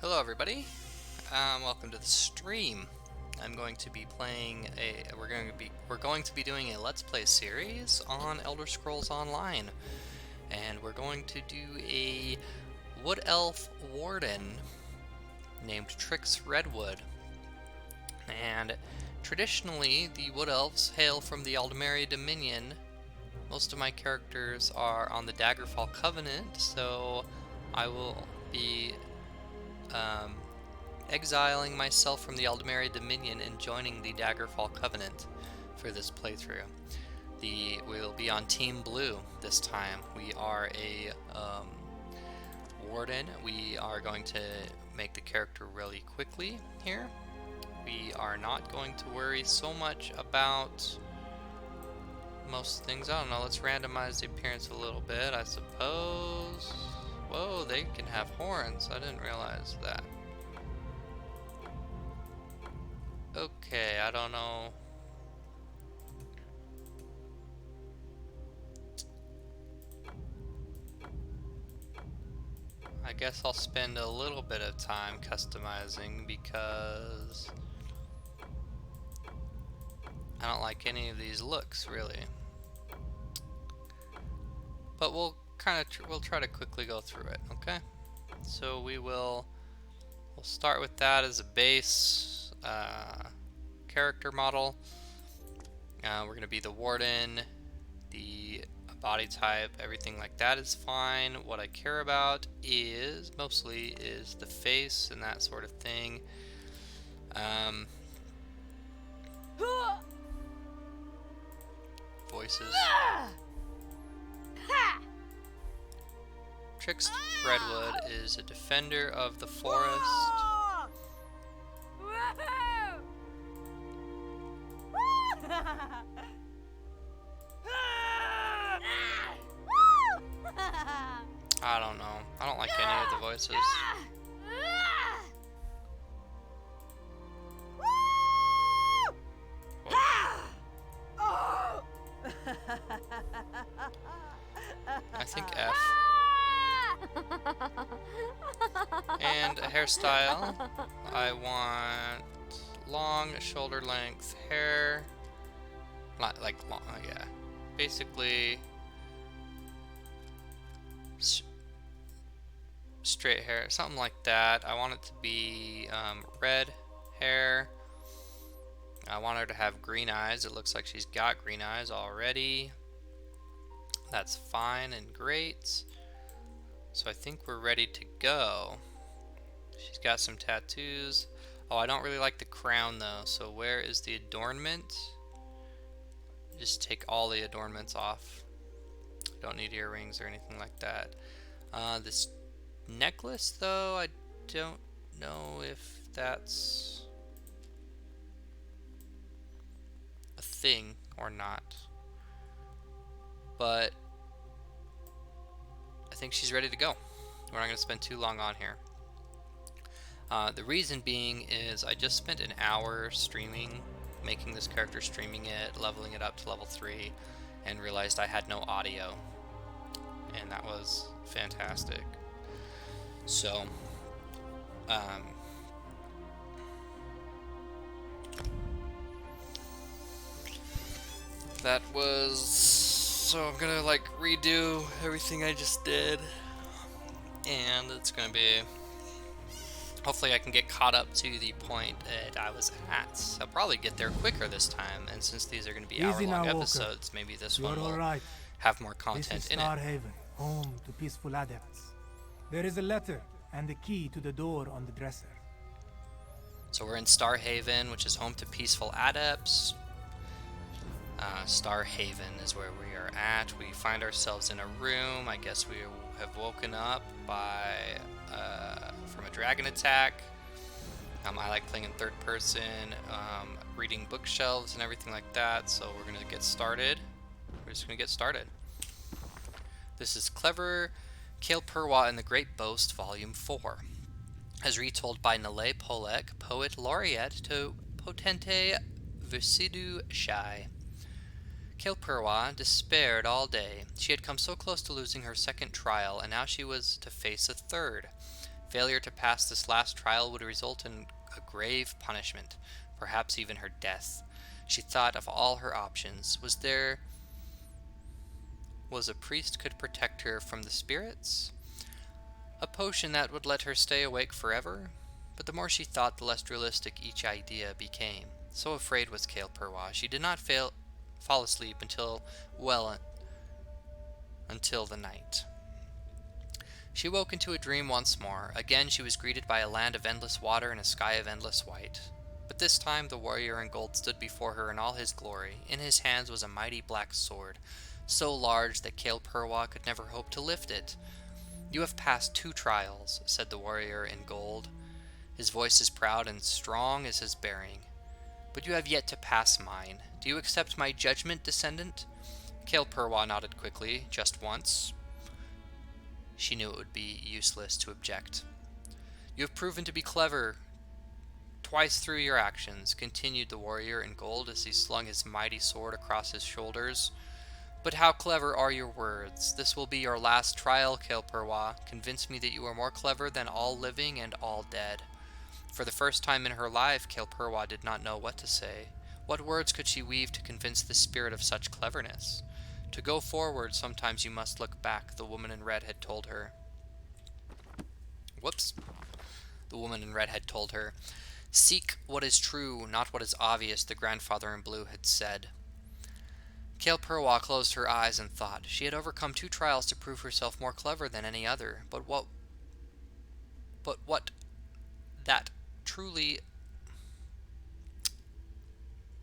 Hello everybody, welcome to the stream. I'm going to be playing we're going to be doing a Let's Play series on Elder Scrolls Online, and we're going to do a Wood Elf Warden named Trix Redwood. And traditionally, the Wood Elves hail from the Aldmeri Dominion. Most of my characters are on the Daggerfall Covenant, so I will be exiling myself from the Aldmeri Dominion and joining the Daggerfall Covenant for this playthrough. We'll be on Team Blue this time. We are a Warden. We are going to make the character really quickly here. We are not going to worry so much about most things. I don't know, let's randomize the appearance a little bit, I suppose. Whoa, they can have horns. I didn't realize that. Okay, I don't know. I guess I'll spend a little bit of time customizing because I don't like any of these looks, really. But we'll try to quickly go through it, okay? So we'll start with that as a base character model. We're going to be the Warden. The body type, everything like that is fine. What I care about mostly is the face and that sort of thing. Voices. Trix Redwood is a defender of the forest. I don't know. I don't like any of the voices. I think F. And a hairstyle. I want long shoulder length hair. Like long, yeah. Basically straight hair, something like that. I want it to be red hair. I want her to have green eyes. It looks like she's got green eyes already. That's fine and great. So I think we're ready to go. She's got some tattoos. Oh, I don't really like the crown though. So where is the adornment? Just take all the adornments off. Don't need earrings or anything like that. This necklace though, I don't know if that's a thing or not. But I think she's ready to go. We're not going to spend too long on here. The reason being is I just spent an hour streaming, making this character, streaming it, leveling it up to level 3, and realized I had no audio. And that was fantastic. So, that was... So I'm gonna like redo everything I just did, and it's gonna be... Hopefully I can get caught up to the point that I was at. I'll probably get there quicker this time, and since these are gonna be hour-long episodes, maybe this one will have more content in it. Star Haven, home to peaceful adepts. There is a letter and the key to the door on the dresser. So we're in Star Haven, which is home to peaceful adepts. Star Haven is where we are at. We find ourselves in a room. I guess we have woken up from a dragon attack. I like playing in third person, reading bookshelves and everything like that. So we're gonna get started. We're just gonna get started. This is Clever Kael'Perwa and the Great Boast, Volume 4. As retold by Nale Polek, Poet Laureate to Potente Visidu Shai. Kael'Perwa despaired all day. She had come so close to losing her second trial, and now she was to face a third. Failure to pass this last trial would result in a grave punishment, perhaps even her death. She thought of all her options. Was a priest could protect her from the spirits? A potion that would let her stay awake forever? But the more she thought, the less realistic each idea became. So afraid was Kale Purwa, she did not fall asleep until the night. She woke into a dream once more. Again she was greeted by a land of endless water and a sky of endless white. But this time the warrior in gold stood before her in all his glory. In his hands was a mighty black sword, so large that Kale Purwa could never hope to lift it. "You have passed 2 trials," said the warrior in gold, his voice as proud and strong as his bearing. "But you have yet to pass mine. Do you accept my judgment, descendant?" Kale Purwa nodded quickly, just once. She knew it would be useless to object. "You have proven to be clever twice through your actions," continued the warrior in gold as he slung his mighty sword across his shoulders. "But how clever are your words? This will be your last trial, Kale Purwa. Convince me that you are more clever than all living and all dead." For the first time in her life, Kale Purwa did not know what to say. What words could she weave to convince the spirit of such cleverness? To go forward, sometimes you must look back, the woman in red had told her. Whoops. The woman in red had told her. "Seek what is true, not what is obvious," the grandfather in blue had said. Kale Purwa closed her eyes and thought. She had overcome 2 trials to prove herself more clever than any other. But what that truly...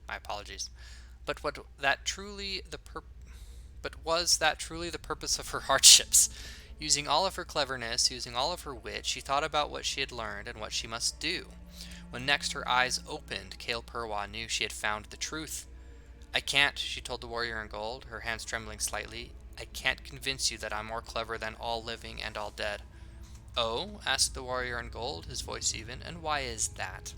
My apologies. But was that truly the purpose of her hardships? Using all of her cleverness, using all of her wit, she thought about what she had learned and what she must do. When next her eyes opened, Kale Purwa knew she had found the truth. "I can't," she told the warrior in gold, her hands trembling slightly. "I can't convince you that I'm more clever than all living and all dead." "Oh?" asked the warrior in gold, his voice even. "And why is that?"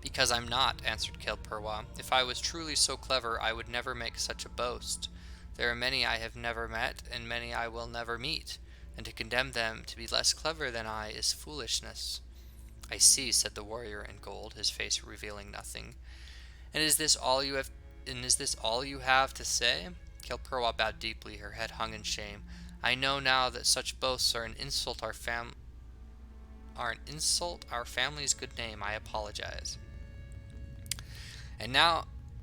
"Because I'm not," answered Kale Purwa. "If I was truly so clever, I would never make such a boast. There are many I have never met, and many I will never meet, and to condemn them to be less clever than I is foolishness." "I see," said the warrior in gold, his face revealing nothing. And is this all you have to say?" Kale Purwa bowed deeply, her head hung in shame. "I know now that such boasts are an insult our family's good name. I apologize."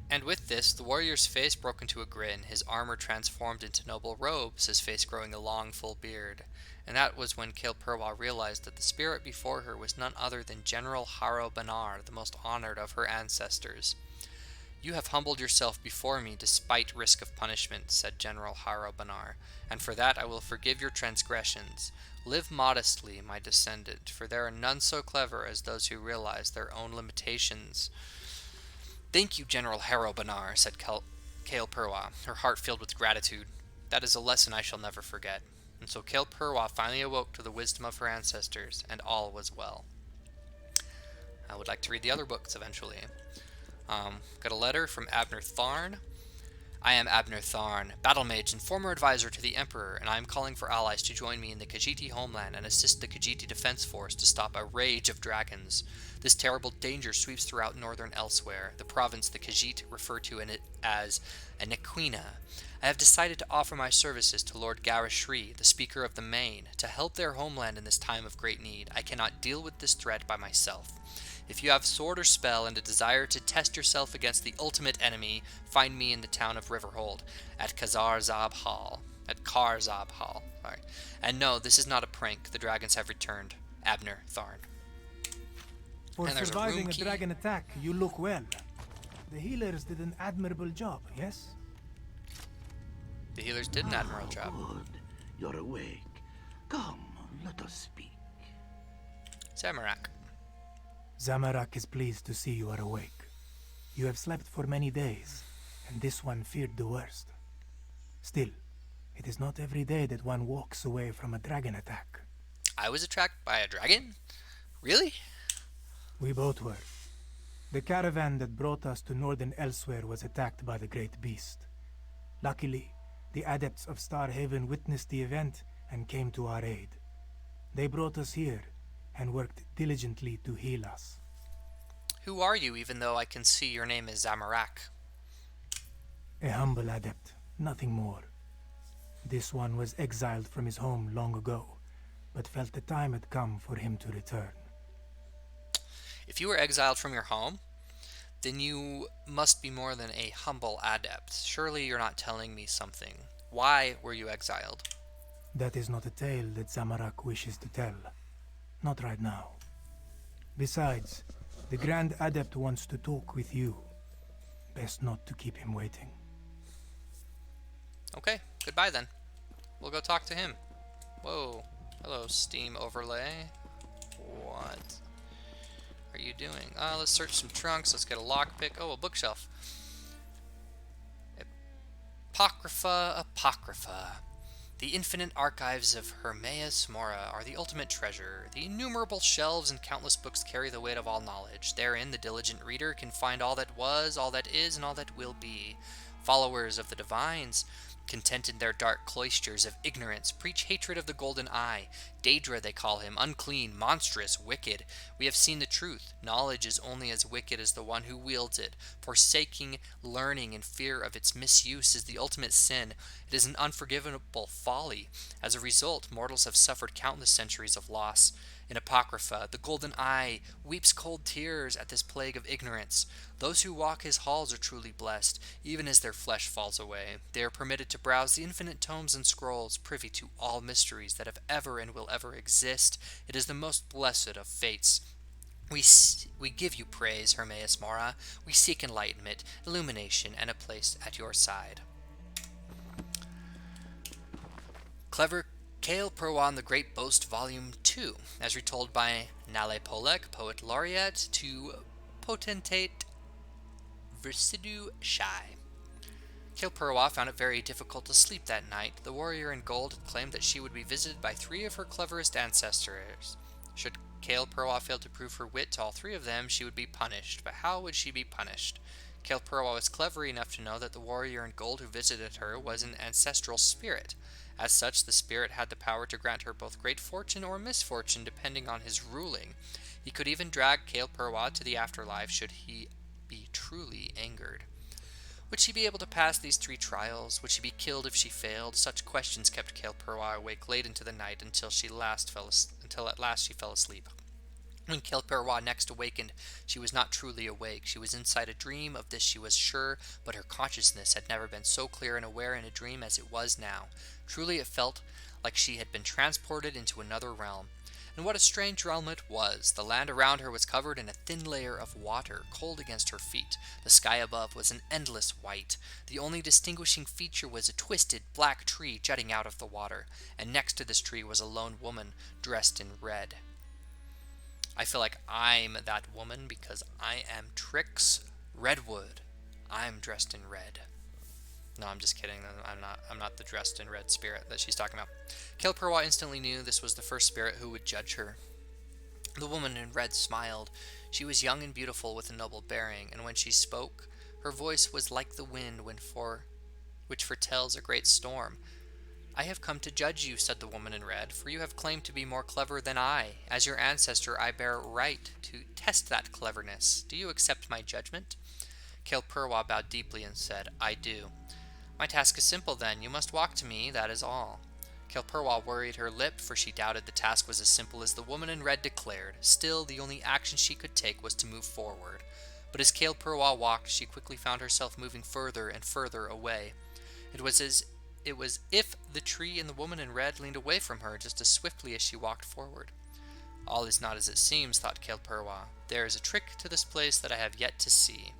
And with this, the warrior's face broke into a grin, his armor transformed into noble robes, his face growing a long, full beard. And that was when Kale Purwa realized that the spirit before her was none other than General Haro Banar, the most honored of her ancestors. "You have humbled yourself before me despite risk of punishment," said General Haro Banar, "and for that I will forgive your transgressions. Live modestly, my descendant, for there are none so clever as those who realize their own limitations." "Thank you, General Haro Banar," said Kale Purwa, her heart filled with gratitude. "That is a lesson I shall never forget." And so Kale Purwa finally awoke to the wisdom of her ancestors, and all was well. I would like to read the other books eventually. Got a letter from Abner Tharn. "I am Abner Tharn, battle mage and former advisor to the Emperor, and I am calling for allies to join me in the Khajiit homeland and assist the Khajiit defense force to stop a rage of dragons. This terrible danger sweeps throughout northern Elsewhere, the province the Khajiit refer to in it as Anequina. I have decided to offer my services to Lord Garishri, the Speaker of the Main, to help their homeland in this time of great need. I cannot deal with this threat by myself. If you have sword or spell and a desire to test yourself against the ultimate enemy, find me in the town of Riverhold at Karzab Hall. Sorry. And no, this is not a prank. The dragons have returned. Abner Tharn." For And there's surviving a a dragon attack, you look well. The healers did an admirable job, yes? The healers did an admirable job. Good. You're awake. Come, let us speak. Zamarak. Zamarak is pleased to see you are awake. You have slept for many days, and this one feared the worst. Still, it is not every day that one walks away from a dragon attack. I was attacked by a dragon? Really? We both were. The caravan that brought us to northern Elsewhere was attacked by the great beast. Luckily, the adepts of Starhaven witnessed the event and came to our aid. They brought us here and worked diligently to heal us. Who are you, even though I can see your name is Zamorak? A humble adept, nothing more. This one was exiled from his home long ago, but felt the time had come for him to return. If you were exiled from your home, then you must be more than a humble adept. Surely you're not telling me something. Why were you exiled? That is not a tale that Zamorak wishes to tell. Not right now. Besides, the Grand Adept wants to talk with you. Best not to keep him waiting. Okay, goodbye then. We'll go talk to him. Whoa. Hello, Steam overlay. What are you doing? Let's search some trunks. Let's get a lockpick. Oh, a bookshelf. Apocrypha. The infinite archives of Hermaeus Mora are the ultimate treasure. The innumerable shelves and countless books carry the weight of all knowledge. Therein, the diligent reader can find all that was, all that is, and all that will be. Followers of the divines, content in their dark cloisters of ignorance, preach hatred of the golden eye. Daedra they call him, unclean, monstrous, wicked. We have seen the truth. Knowledge is only as wicked as the one who wields it. Forsaking learning in fear of its misuse is the ultimate sin. It is an unforgivable folly. As a result, mortals have suffered countless centuries of loss. In Apocrypha, the golden eye weeps cold tears at this plague of ignorance. Those who walk his halls are truly blessed, even as their flesh falls away. They are permitted to browse the infinite tomes and scrolls, privy to all mysteries that have ever and will ever exist. It is the most blessed of fates. We give you praise, Hermaeus Mora. We seek enlightenment, illumination, and a place at your side. Clever Kale Prowan the Great Boast Volume 2, as retold by Nale Polek, Poet Laureate, to Potentate Versidu Shai. Kale Prowa found it very difficult to sleep that night. The warrior in gold had claimed that she would be visited by 3 of her cleverest ancestors. Should Kale Prowa fail to prove her wit to all 3 of them, she would be punished. But how would she be punished? Kale Prowa was clever enough to know that the warrior in gold who visited her was an ancestral spirit. As such, the spirit had the power to grant her both great fortune or misfortune depending on his ruling. He could even drag Kale Prowa to the afterlife should he be truly angered. Would she be able to pass these 3 trials? Would she be killed if she failed? Such questions kept Kale Prowa awake late into the night until at last she fell asleep. When Kale Prowa next awakened, she was not truly awake. She was inside a dream, of this she was sure, but her consciousness had never been so clear and aware in a dream as it was now. Truly it felt like she had been transported into another realm. And what a strange realm it was. The land around her was covered in a thin layer of water, cold against her feet. The sky above was an endless white. The only distinguishing feature was a twisted black tree jutting out of the water, and next to this tree was a lone woman dressed in red. I feel like I'm that woman because I am Trix Redwood. I'm dressed in red. No, I'm just kidding. I'm not the dressed in red spirit that she's talking about. Kale Prowa instantly knew this was the first spirit who would judge her. The woman in red smiled. She was young and beautiful with a noble bearing, and when she spoke, her voice was like the wind which foretells a great storm. I have come to judge you, said the woman in red, for you have claimed to be more clever than I. As your ancestor, I bear right to test that cleverness. Do you accept my judgment? Kale Prowa bowed deeply and said, I do. My task is simple then. You must walk to me, that is all. Kale Prowa worried her lip, for she doubted the task was as simple as the woman in red declared. Still, the only action she could take was to move forward. But as Kale Prowa walked, she quickly found herself moving further and further away. It was if the tree and the woman in red leaned away from her just as swiftly as she walked forward. All is not as it seems, thought Kale Prowa. There is a trick to this place that I have yet to see.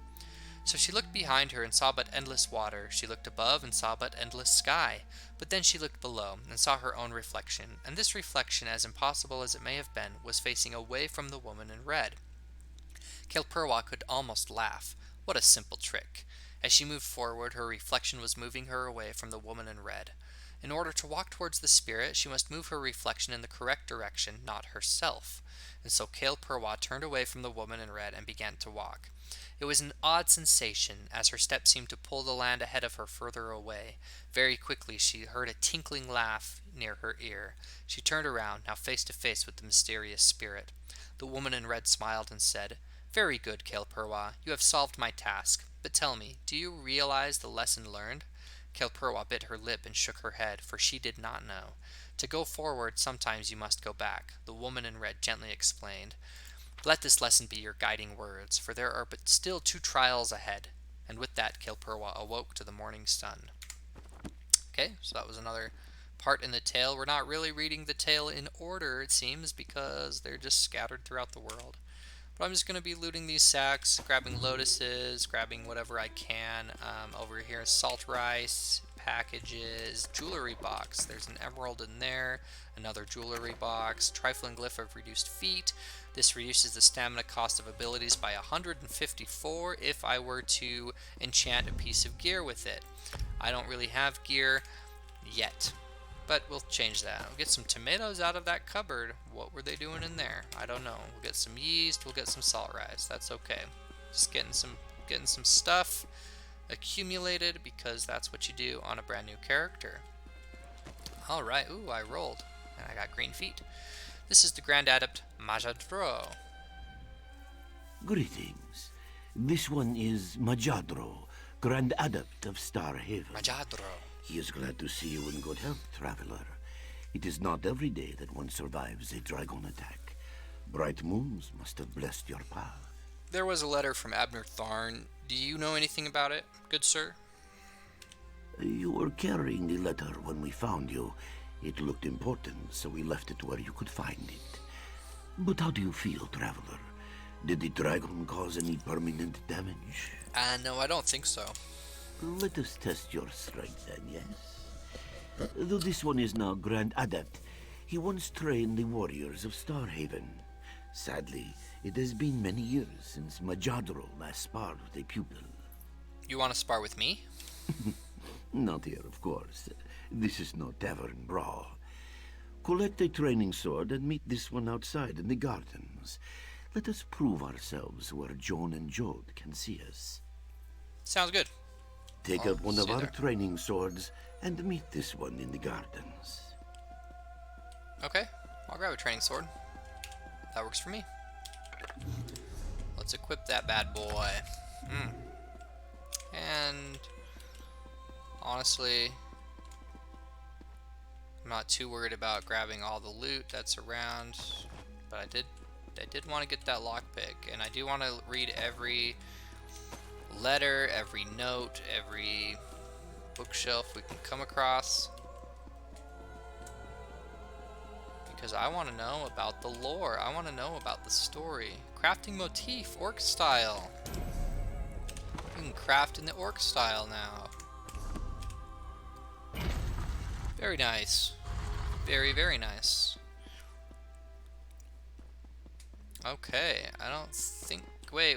So she looked behind her and saw but endless water. She looked above and saw but endless sky. But then she looked below and saw her own reflection, and this reflection, as impossible as it may have been, was facing away from the woman in red. Kale Prowa could almost laugh. What a simple trick. As she moved forward, her reflection was moving her away from the woman in red. In order to walk towards the spirit, she must move her reflection in the correct direction, not herself. And so Kale Purwa turned away from the woman in red and began to walk. It was an odd sensation, as her steps seemed to pull the land ahead of her further away. Very quickly she heard a tinkling laugh near her ear. She turned around, now face to face with the mysterious spirit. The woman in red smiled and said, "Very good, Kale Purwa. You have solved my task. But tell me, do you realize the lesson learned?" Kale Purwa bit her lip and shook her head, for she did not know. "To go forward, sometimes you must go back," the woman in red gently explained. "Let this lesson be your guiding words, for there are but still 2 trials ahead." And with that, Kale Purwa awoke to the morning sun. Okay, so that was another part in the tale. We're not really reading the tale in order, it seems, because they're just scattered throughout the world. But I'm just going to be looting these sacks, grabbing lotuses, grabbing whatever I can. Over here, salt rice, packages, jewelry box. There's an emerald in there, another jewelry box, trifling glyph of reduced feet. This reduces the stamina cost of abilities by 154 if I were to enchant a piece of gear with it. I don't really have gear yet, but we'll change that. We'll get some tomatoes out of that cupboard. What were they doing in there? I don't know. We'll get some yeast. We'll get some salt rice. That's okay. Just getting some stuff accumulated, because that's what you do on a brand new character. All right. Ooh, I rolled, and I got green feet. This is the Grand Adept Majadro. Greetings. This one is Majadro, Grand Adept of Star Haven. Majadro. He is glad to see you in good health, traveler. It is not every day that one survives a dragon attack. Bright moons must have blessed your path. There was a letter from Abner Tharn. Do you know anything about it, good sir? You were carrying the letter when we found you. It looked important, so we left it where you could find it. But how do you feel, traveler? Did the dragon cause any permanent damage? No, I don't think so. Let us test your strength then, yes? Though this one is now Grand Adept, he once trained the warriors of Starhaven. Sadly, it has been many years since Majadro last sparred with a pupil. You want to spar with me? Not here, of course. This is no tavern brawl. Collect a training sword and meet this one outside in the gardens. Let us prove ourselves where Joan and Jode can see us. Sounds good. Take I'll out one see of you our there. training swords and meet this one in the gardens. Okay, I'll grab a training sword. That works for me. Let's equip that bad boy. And honestly, I'm not too worried about grabbing all the loot that's around, but I did want to get that lockpick, and I do want to read every letter, every note, every bookshelf we can come across, because I want to know about the lore. I want to know about the story. Crafting motif, orc style. You can craft in the orc style now. Very nice. Very, very nice. Okay, I don't think... Wait.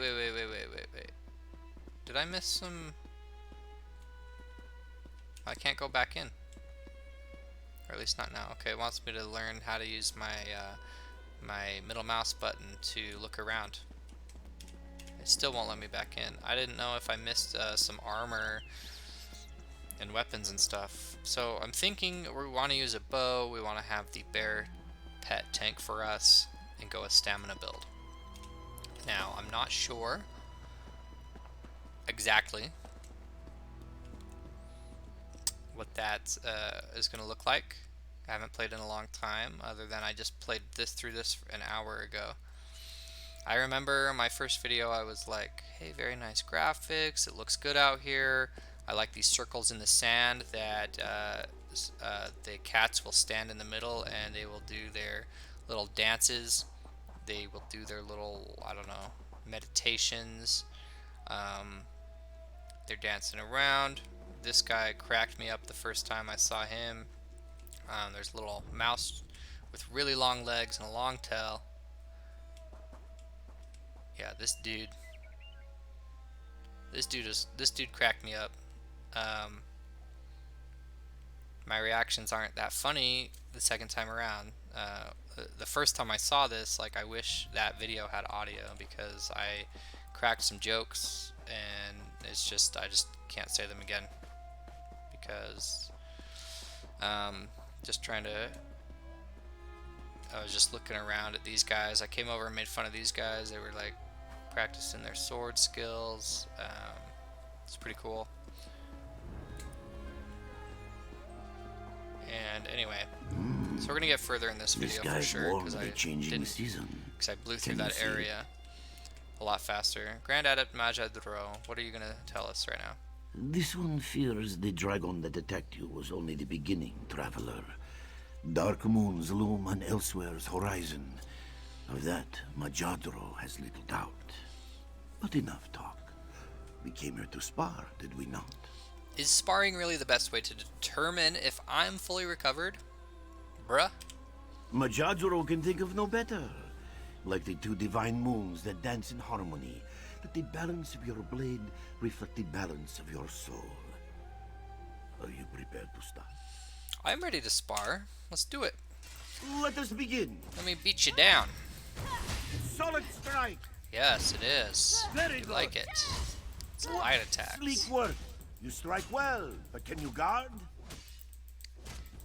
Did I miss some... I can't go back in. Or at least not now. Okay, it wants me to learn how to use my my middle mouse button to look around. It still won't let me back in. I didn't know if I missed some armor and weapons and stuff. So I'm thinking we want to use a bow. We want to have the bear pet tank for us and go a stamina build. Now, I'm not sure exactly what that is going to look like. I haven't played in a long time, other than I just played through this an hour ago. I remember my first video, I was like, hey, very nice graphics, it looks good out here. I like these circles in the sand that the cats will stand in the middle and they will do their little dances. They will do their little, I don't know, meditations. They're dancing around. This guy cracked me up the first time I saw him. There's a little mouse with really long legs and a long tail. Yeah, this dude cracked me up. my reactions aren't that funny the second time around. The first time I saw this, like, I wish that video had audio because I cracked some jokes and it's just, I just can't say them again because just trying to, I was just looking around at these guys. I came over and made fun of these guys. They were like practicing their sword skills. It's pretty cool. And anyway, so we're gonna get further in this video for sure because I blew through that area a lot faster. Grand Adept Majadro, what are you gonna tell us right now? This one fears the dragon that attacked you was only the beginning, traveler. Dark moons loom on elsewhere's horizon. Of that, Majadro has little doubt. But enough talk. We came here to spar, did we not? Is sparring really the best way to determine if I'm fully recovered? Bruh? Majadro can think of no better. Like the two divine moons that dance in harmony. Let the balance of your blade reflect the balance of your soul. Are you prepared to start? I'm ready to spar. Let's do it. Let us begin. Let me beat you down. Solid strike. Yes, it is. Very I good. like it. It's light attacks. Sleek work. You strike well, but can you guard?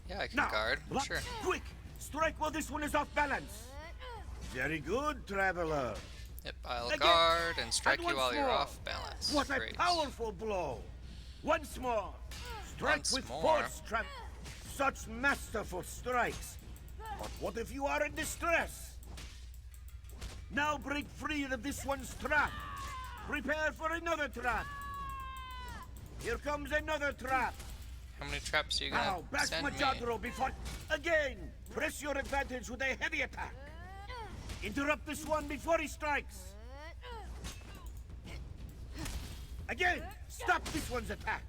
Yeah, I can Now, guard. block. Sure. Quick! Strike while this one is off balance. Very good, traveler. Yep, I'll Again. guard and strike And you once while you're more. off balance. What Great. a powerful blow! Once more. Strike Once with more. force, such masterful strikes. But what if you are in distress? Now break free of this one's trap. Prepare for another trap. Here comes another trap. How many traps are you gonna Now, back send me? Majadro before... Again! Press your advantage with a heavy attack. Interrupt this one before he strikes. Again! Stop this one's attack.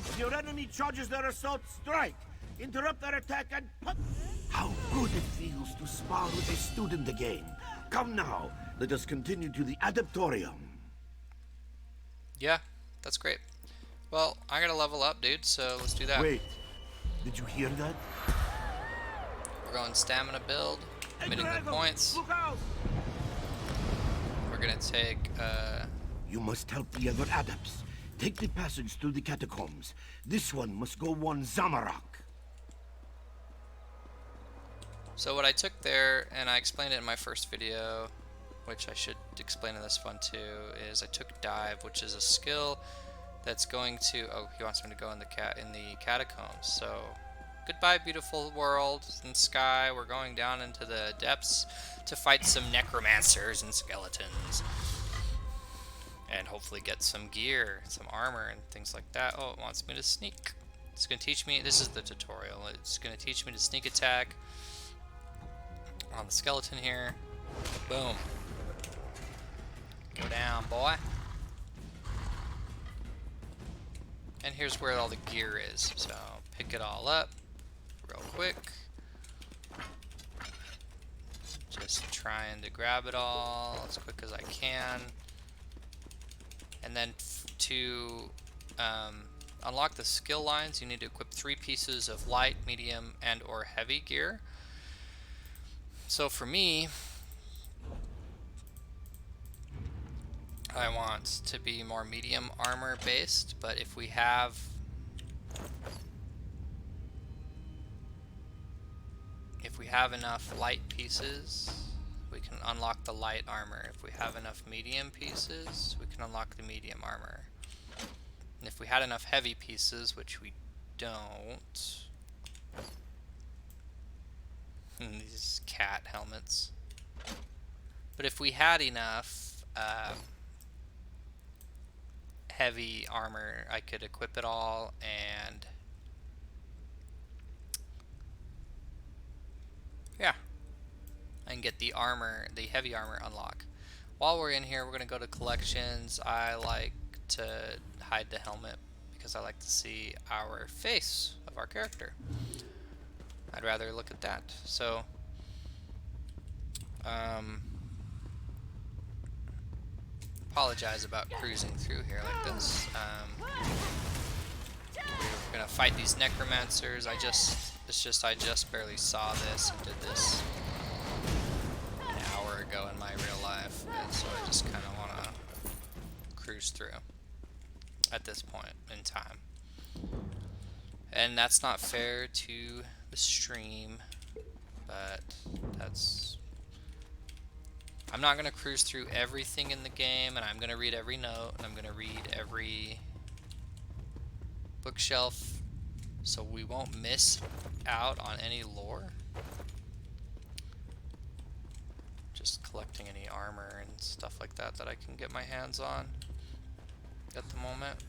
If your enemy charges their assault, strike. Interrupt their attack and pop. How good it feels to spar with a student again. Come now, let us continue to the Adeptorium. Yeah, that's great. Well, I gotta level up, dude, so let's do that. Wait, did you hear that? We're going stamina build, committing the Drago, points. Look out! We're gonna take, You must help the other adepts. Take the passage through the catacombs. This one must go one Zamorak. so what I took there, and I explained it in my first video, which I should explain in this one too, is I took dive, which is a skill that's going to, oh, he wants me to go in the catacombs. So goodbye beautiful world and sky. We're going down into the depths to fight some necromancers and skeletons and hopefully get some gear, some armor and things like that. Oh, it wants me to sneak. It's gonna teach me, this is the tutorial, it's gonna teach me to sneak attack on the skeleton here. Boom. Go down, boy. And here's where all the gear is. So pick it all up real quick. Just trying to grab it all as quick as I can. And then to unlock the skill lines, you need to equip 3 pieces of light, medium, and or heavy gear. So for me, I want to be more medium armor based, but if we have enough light pieces, we can unlock the light armor. If we have enough medium pieces, we can unlock the medium armor. And if we had enough heavy pieces, which we don't, these cat helmets, but if we had enough heavy armor, I could equip it all and yeah, and get the armor, the heavy armor unlock. While we're in here, we're gonna go to collections. I like to hide the helmet because I like to see our face of our character. I'd rather look at that. So apologize about cruising through here like this. We're gonna fight these necromancers. I just barely saw this and did this an hour ago in my real life, and so I just kind of want to cruise through at this point in time. And that's not fair to the stream, but I'm not going to cruise through everything in the game, and I'm going to read every note, and I'm going to read every bookshelf, so we won't miss out on any lore. Just collecting any armor and stuff like that that I can get my hands on at the moment.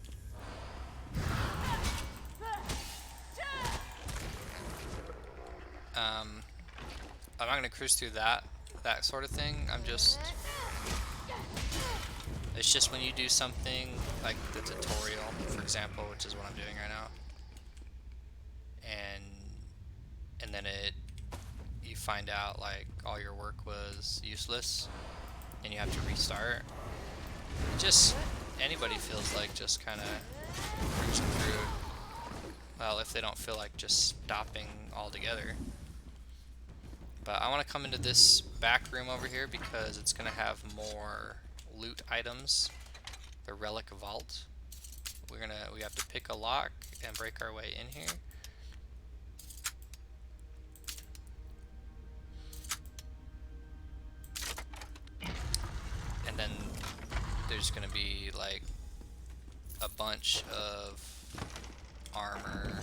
I'm not going to cruise through that sort of thing. It's just when you do something like the tutorial, for example, which is what I'm doing right now, and then you find out like all your work was useless and you have to restart. Just anybody feels like just kind of cruising through. Well, if they don't feel like just stopping altogether. But I want to come into this back room over here because it's going to have more loot items. The relic vault. We have to pick a lock and break our way in here. And then there's going to be like a bunch of armor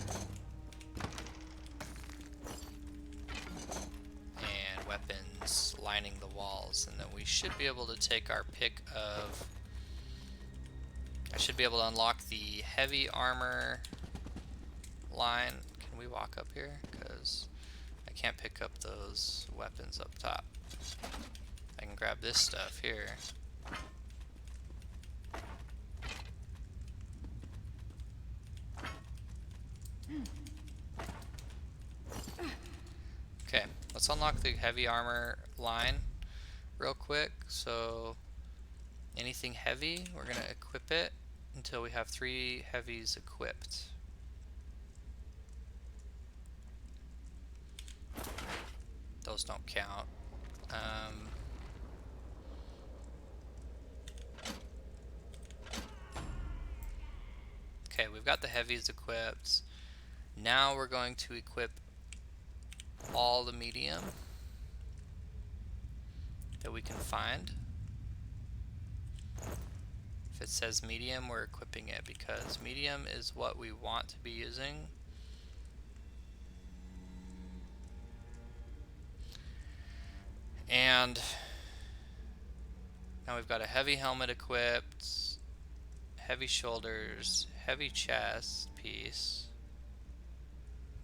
and weapons lining the walls, and then we should be able to take our pick of... I should be able to unlock the heavy armor line. Can we walk up here? Because I can't pick up those weapons up top. I can grab this stuff here. Okay, let's unlock the heavy armor line real quick. So anything heavy, we're gonna equip it until we have 3 heavies equipped. Those don't count. Okay, we've got the heavies equipped. Now we're going to equip all the medium that we can find. If it says medium, we're equipping it because medium is what we want to be using. And now we've got a heavy helmet equipped, heavy shoulders, heavy chest piece,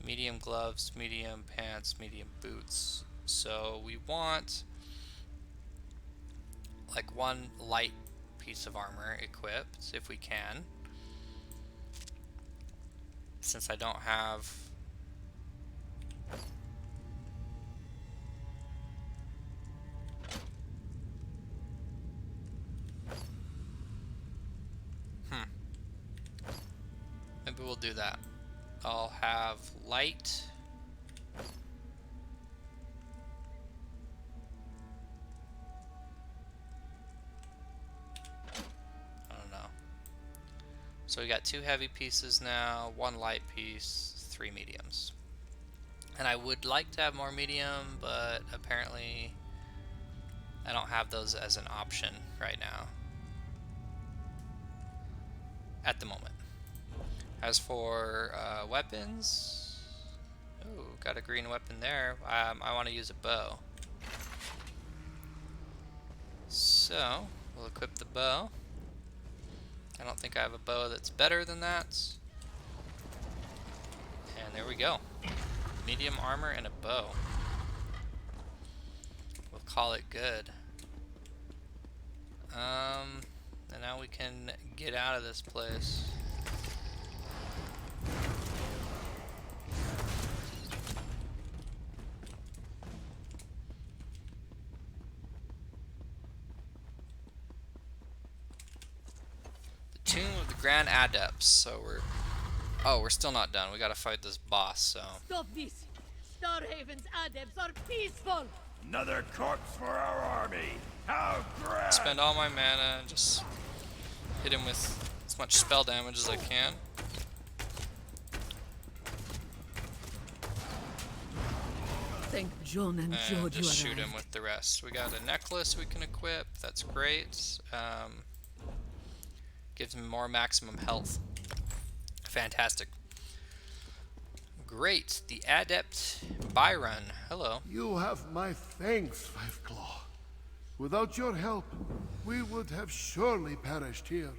medium gloves, medium pants, medium boots. So we want like one light piece of armor equipped if we can. Since I don't have maybe we'll do that. I'll have light. I don't know. So we got 2 heavy pieces now, 1 light piece, 3 mediums. And I would like to have more medium, but apparently I don't have those as an option right now. At the moment. As for weapons, ooh, got a green weapon there. I want to use a bow. So, we'll equip the bow. I don't think I have a bow that's better than that. And there we go. Medium armor and a bow. We'll call it good. And now we can get out of this place. The Tomb of the Grand Adepts. So we're Oh, we're still not done. We gotta fight this boss, so... Stop this! Starhaven's adepts are peaceful! Another corpse for our army. How grand! Spend all my mana and just hit him with as much spell damage as I can. Thank John and And George you just shoot him arrived. with the rest. We got a necklace we can equip. That's great. Gives him more maximum health. Fantastic. Great. The Adept Byron. Hello. You have my thanks, Five Claw. Without your help, we would have surely perished here.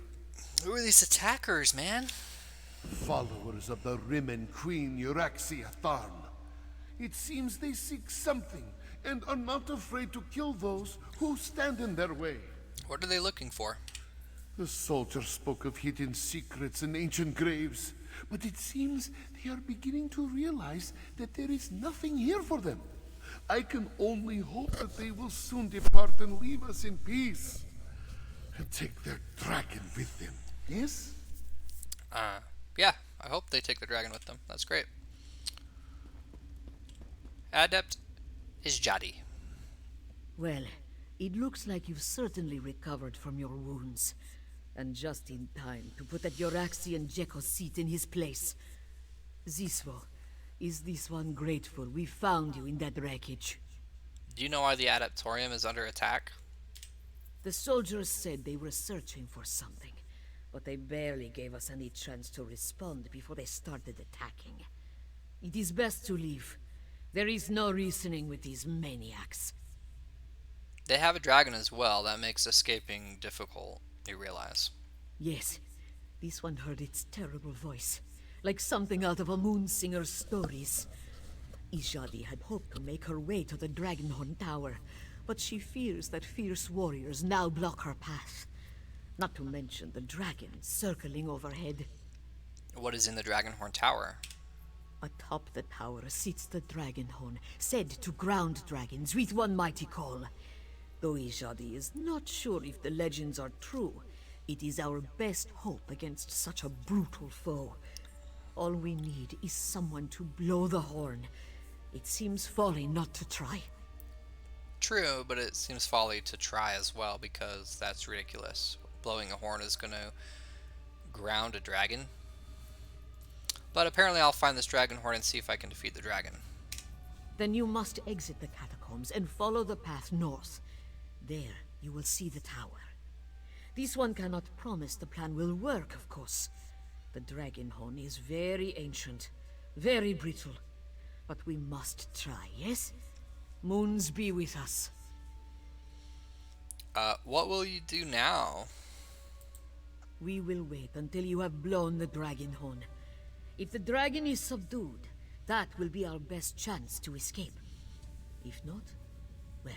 Who are these attackers, man? Followers of the Rimmen Queen Euraxia Tharn. It seems they seek something, and are not afraid to kill those who stand in their way. What are they looking for? The soldier spoke of hidden secrets and ancient graves, but it seems they are beginning to realize that there is nothing here for them. I can only hope that they will soon depart and leave us in peace. And take their dragon with them, yes? Yeah, I hope they take the dragon with them. That's great. Adept is Jadi. Well, it looks like you've certainly recovered from your wounds. And just in time to put that Euraxian Jekko's seat in his place. Ziswo, is this one grateful we found you in that wreckage? Do you know why the Adeptorium is under attack? The soldiers said they were searching for something, but they barely gave us any chance to respond before they started attacking. It is best to leave. There is no reasoning with these maniacs. They have a dragon as well. That makes escaping difficult, you realize. Yes, this one heard its terrible voice, like something out of a Moonsinger's stories. Ishadi had hoped to make her way to the Dragonhorn Tower, but she fears that fierce warriors now block her path. Not to mention the dragon circling overhead. What is in the Dragonhorn Tower? Atop the tower sits the Dragonhorn, said to ground dragons with one mighty call. Though Ishadi is not sure if the legends are true, it is our best hope against such a brutal foe. All we need is someone to blow the horn. It seems folly not to try. True, but it seems folly to try as well, because that's ridiculous. Blowing a horn is going to ground a dragon. But apparently I'll find this dragon horn and see if I can defeat the dragon. Then you must exit the catacombs and follow the path north. There, you will see the tower. This one cannot promise the plan will work, of course. The Dragonhorn is very ancient, very brittle. But we must try, yes? Moons be with us. What will you do now? We will wait until you have blown the Dragonhorn. If the dragon is subdued, that will be our best chance to escape. If not, well,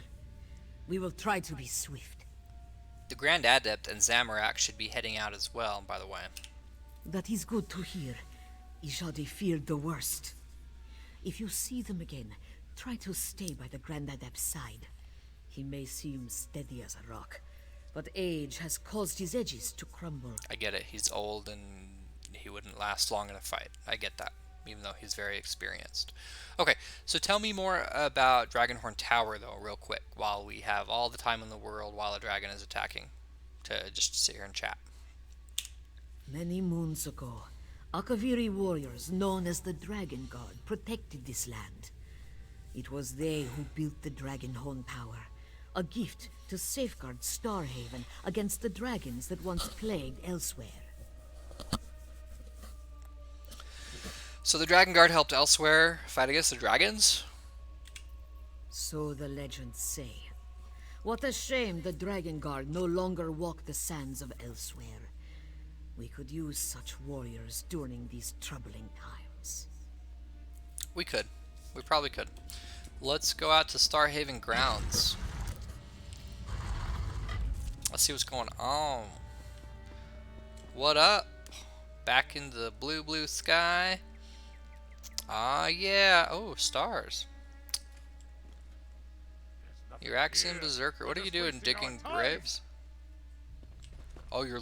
we will try to be swift. The Grand Adept and Zamorak should be heading out as well, by the way. That is good to hear. Ishadi feared the worst. If you see them again, try to stay by the Grand Adept's side. He may seem steady as a rock, but age has caused his edges to crumble. I get it. He's old and he wouldn't last long in a fight. I get that, even though he's very experienced. Okay, so tell me more about Dragonhorn Tower, though, real quick, while we have all the time in the world while a dragon is attacking, to just sit here and chat. Many moons ago, Akaviri warriors known as the Dragon Guard protected this land. It was they who built the Dragonhorn Tower, a gift to safeguard Starhaven against the dragons that once plagued elsewhere. So the Dragon Guard helped elsewhere fight against the dragons? So the legends say. What a shame the Dragon Guard no longer walk the sands of elsewhere. We could use such warriors during these troubling times. We could. We probably could. Let's go out to Starhaven grounds. Let's see what's going on. What up? Back in the blue sky. Ah, yeah. Oh, stars. Euraxian Berserker. What are you doing, digging graves? Oh, you're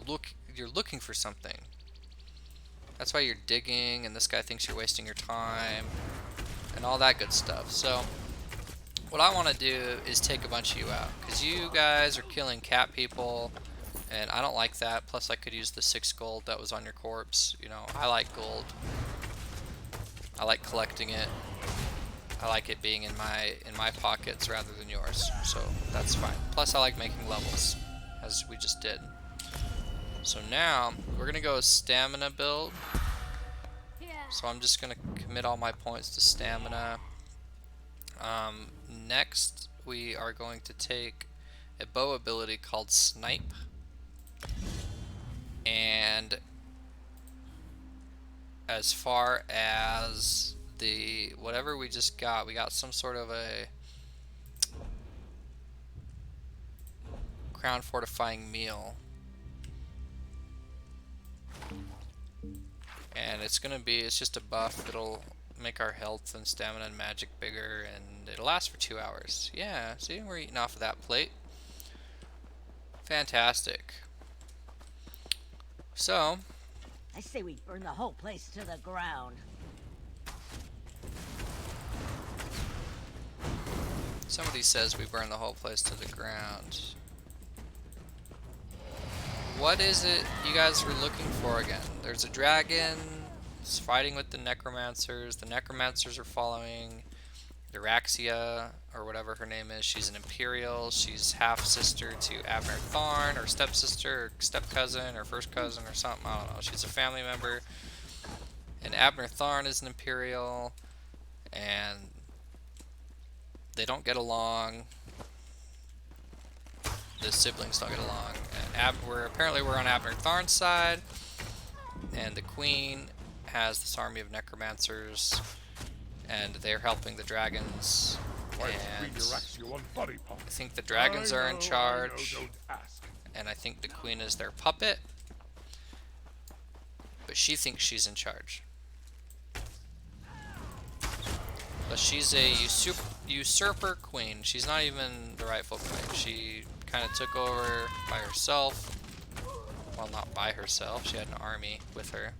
looking for something. That's why you're digging, and this guy thinks you're wasting your time, and all that good stuff. So what I want to do is take a bunch of you out, because you guys are killing cat people, and I don't like that. Plus I could use the 6 gold that was on your corpse. You know, I like gold. I like collecting it. I like it being in my pockets rather than yours, so that's fine. Plus I like making levels, as we just did. So now we're gonna go a stamina build. So I'm just gonna commit all my points to stamina. Next we are going to take a bow ability called Snipe, and as far as the whatever we got some sort of a crown fortifying meal, and it's just a buff. It'll make our health and stamina and magic bigger, and it'll last for 2 hours. Yeah, see, we're eating off of that plate. Fantastic. So I say we burn the whole place to the ground. somebody says we burn the whole place to the ground. What is it you guys were looking for again? There's a dragon. It's fighting with the necromancers. The necromancers are following Euraxia, or whatever her name is. She's an Imperial. She's half-sister to Abner Tharn, or stepsister, or step-cousin, or first cousin, or something. I don't know. She's a family member. And Abner Tharn is an Imperial. And they don't get along. The siblings don't get along. And apparently we're on Abner Tharn's side. And the Queen has this army of necromancers. And they're helping the dragons. And I think the dragons are in charge. And I think the Queen is their puppet. But she thinks she's in charge. But she's a usurper queen. She's not even the rightful queen. She kind of took over by herself. Well, not by herself. She had an army with her.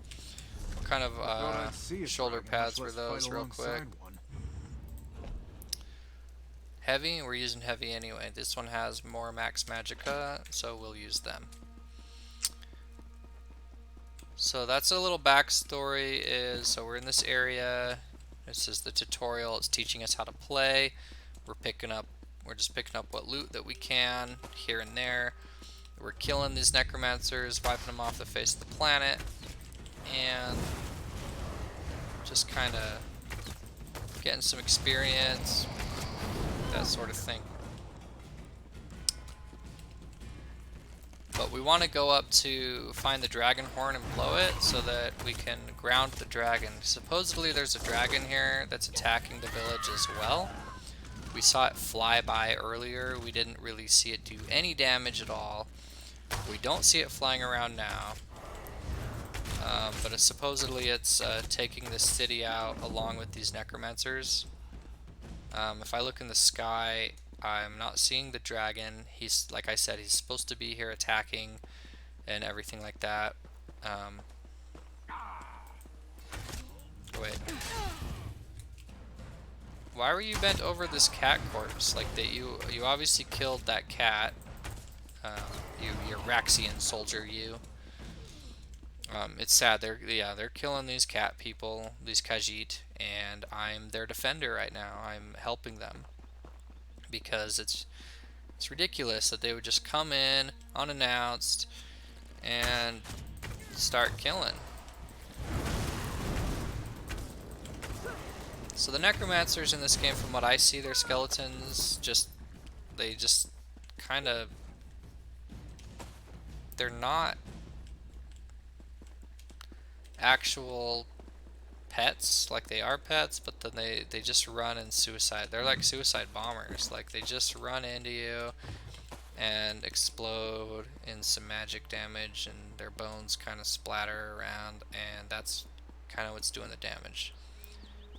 What kind of shoulder pads were those, real quick? Heavy? We're using heavy anyway. This one has more max magicka, so we'll use them. So that's a little backstory. So we're in this area. This is the tutorial. It's teaching us how to play. We're just picking up what loot that we can here and there. We're killing these necromancers, wiping them off the face of the planet, and just kind of getting some experience, that sort of thing. But we want to go up to find the dragon horn and blow it so that we can ground the dragon. Supposedly there's a dragon here that's attacking the village as well. We saw it fly by earlier. We didn't really see it do any damage at all. We don't see it flying around now. But supposedly it's taking the city out along with these necromancers. If I look in the sky, I'm not seeing the dragon. He's, like I said, he's supposed to be here attacking and everything like that. Wait. Why were you bent over this cat corpse? Like that you obviously killed that cat. You Raxian soldier, you. It's sad. They're killing these cat people, these Khajiit, and I'm their defender right now. I'm helping them. Because it's ridiculous that they would just come in unannounced and start killing. So the necromancers in this game, from what I see, their skeletons they just kind of, they're not actual pets. Like, they are pets, but then they just run in suicide. They're like suicide bombers. Like, they just run into you and explode in some magic damage, and their bones kind of splatter around, and that's kind of what's doing the damage.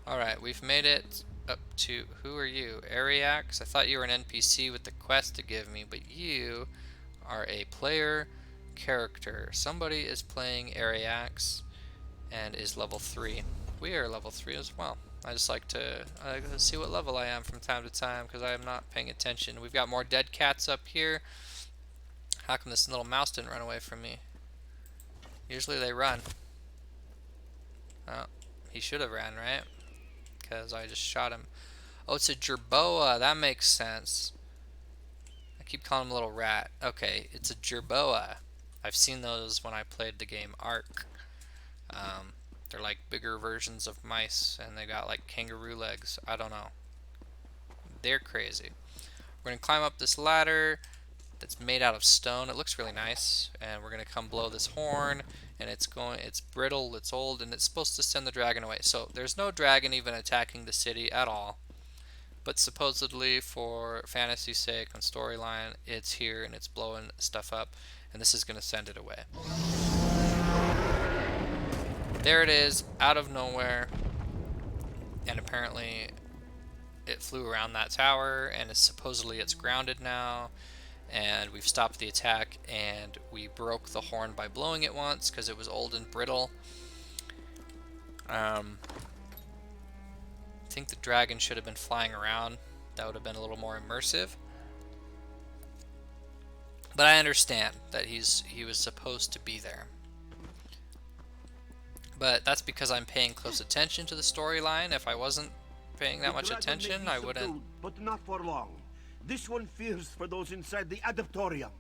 Alright, we've made it up to, who are you? Ariax? I thought you were an NPC with the quest to give me, but you are a player character. Somebody is playing Ariax, and is level 3. We are level 3 as well. I just like to see what level I am from time to time because I am not paying attention. We've got more dead cats up here. How come this little mouse didn't run away from me? Usually they run. Oh, he should have ran, right? Because I just shot him. Oh, it's a jerboa. That makes sense. I keep calling him a little rat. Okay, it's a jerboa. I've seen those when I played the game Ark. They're like bigger versions of mice, and they got like kangaroo legs. I don't know. They're crazy. We're gonna climb up this ladder that's made out of stone. It looks really nice, and we're gonna come blow this horn, and it's brittle, it's old, and it's supposed to send the dragon away. So there's no dragon even attacking the city at all, but supposedly for fantasy's sake and storyline, it's here and it's blowing stuff up, and this is gonna send it away. There it is, out of nowhere, and apparently it flew around that tower, and supposedly it's grounded now, and we've stopped the attack, and we broke the horn by blowing it once because it was old and brittle. I think the dragon should have been flying around. That would have been a little more immersive. But I understand that he was supposed to be there. But that's because I'm paying close attention to the storyline. If I wasn't paying that much attention, I wouldn't. But not for long. This one fears for those inside the adaptorium.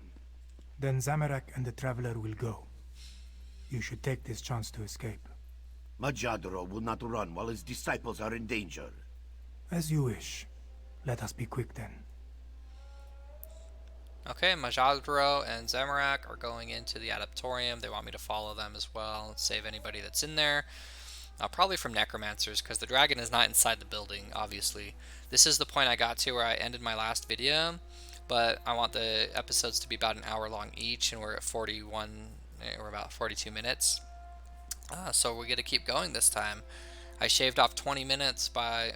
Then Zamorak and the Traveler will go. You should take this chance to escape. Majadro will not run while his disciples are in danger. As you wish. Let us be quick then. Okay, Majadro and Zamorak are going into the adaptorium. They want me to follow them as well and save anybody that's in there. Probably from necromancers, because the dragon is not inside the building, obviously. This is the point I got to where I ended my last video, but I want the episodes to be about an hour long each, and we're at 41, we're about 42 minutes. So we're going to keep going this time. I shaved off 20 minutes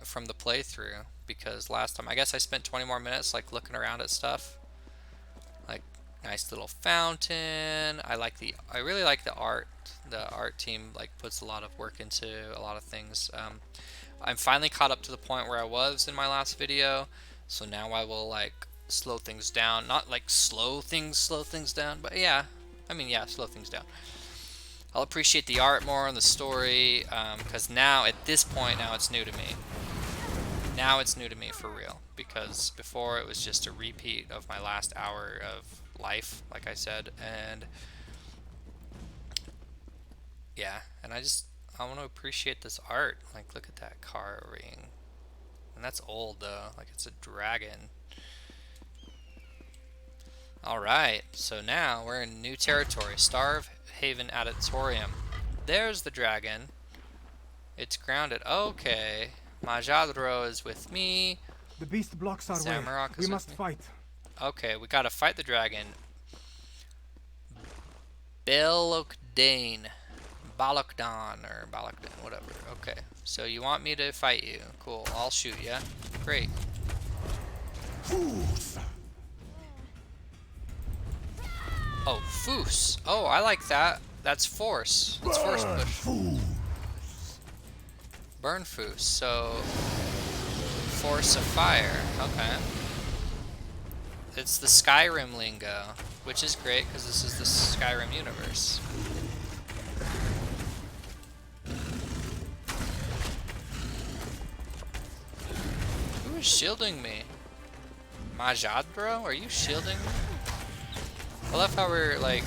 from the playthrough, because last time, I guess I spent 20 more minutes like looking around at stuff. Like, nice little fountain. I really like the art. The art team like puts a lot of work into a lot of things. I'm finally caught up to the point where I was in my last video, so now I will like slow things down. Not like slow things down, but yeah, I mean, yeah, slow things down. I'll appreciate the art more and the story, because now at this point, now it's new to me. Now it's new to me for real, because before it was just a repeat of my last hour of life, like I said, and yeah, and I want to appreciate this art. Like, look at that carving. And that's old, though. Like, it's a dragon. Alright, so now we're in new territory. Starhaven Adaptorium. There's the dragon. It's grounded. Okay. Majadro is with me. The beast blocks our way. Zamorak is We must fight. Okay, we gotta fight the dragon. Balokdane. Balokdan, or Balokdan, whatever. Okay, so you want me to fight you. Cool, I'll shoot ya. Great. Oh, Foos. Oh, I like that. That's force. That's force push. Burn Foos. So, force of fire. Okay. It's the Skyrim lingo, which is great because this is the Skyrim universe. Who is shielding me? Majadro? Are you shielding me? I love how we're like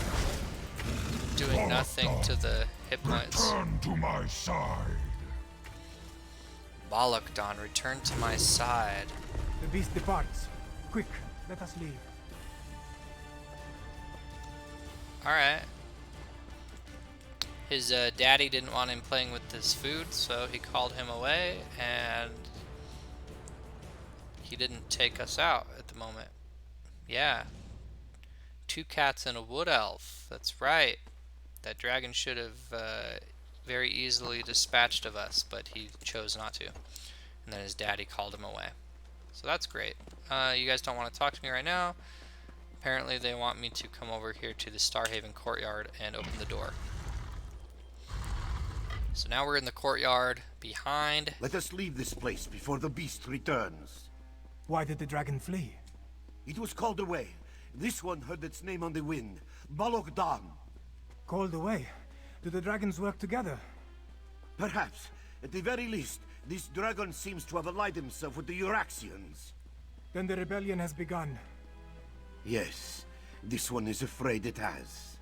doing nothing to the hit points. Return to my side. Balokdan, return to my side. The beast departs. Quick, let us leave. Alright. His daddy didn't want him playing with his food, so he called him away, and he didn't take us out at the moment. Yeah. 2 cats and a wood elf. That's right. That dragon should have very easily dispatched of us, but he chose not to. And then his daddy called him away. So that's great. You guys don't want to talk to me right now. Apparently they want me to come over here to the Starhaven courtyard and open the door. So now we're in the courtyard behind. Let us leave this place before the beast returns. Why did the dragon flee? It was called away. This one heard its name on the wind. Balog Dan. Called away? Do the dragons work together? Perhaps. At the very least, this dragon seems to have allied himself with the Euraxians. Then the rebellion has begun. Yes, this one is afraid it has.